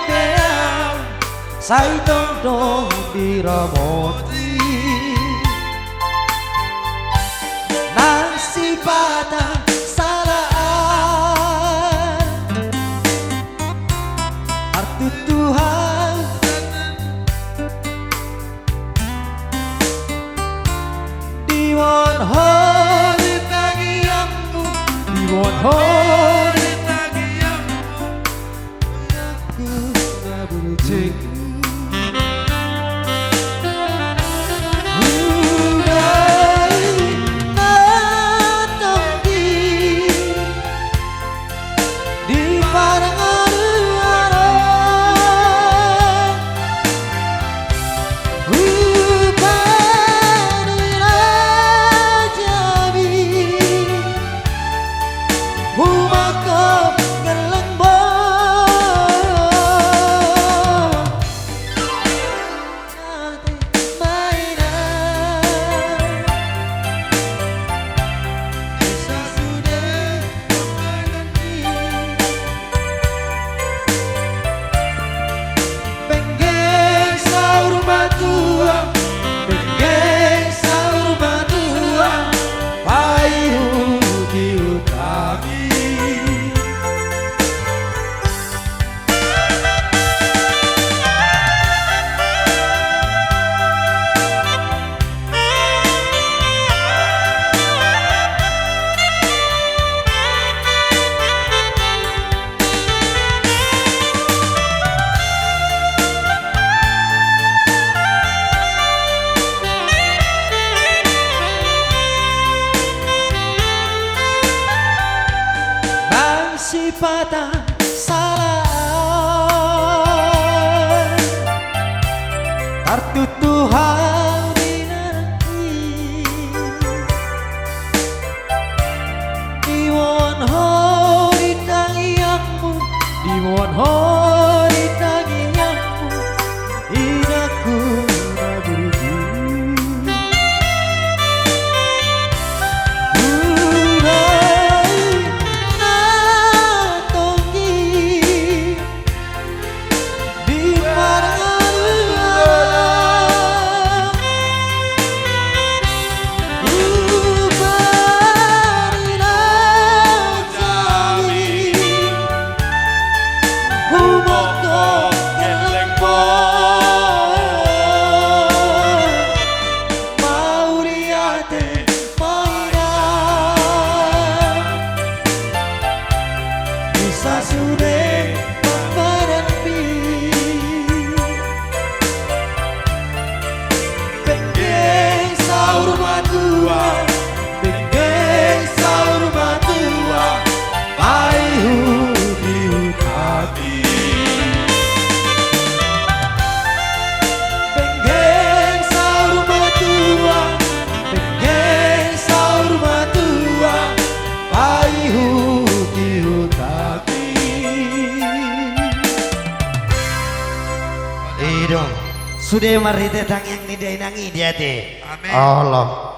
beang sai tondo biramoti nasi patah salaan arti Tuhan diwan hari tagiammu diwan hari tagiammu aku tak bercik patah salah kartu Tuhan dinanti diwon hori tangianmu diwon hori tangianmu inaku nabudu Sasude menepi benggeng saur matua benggeng saur matua paihu diutati benggeng saur matua benggeng saur matua paihu diutati dong sudah mari tetang yang nidai nangi dia teh Allah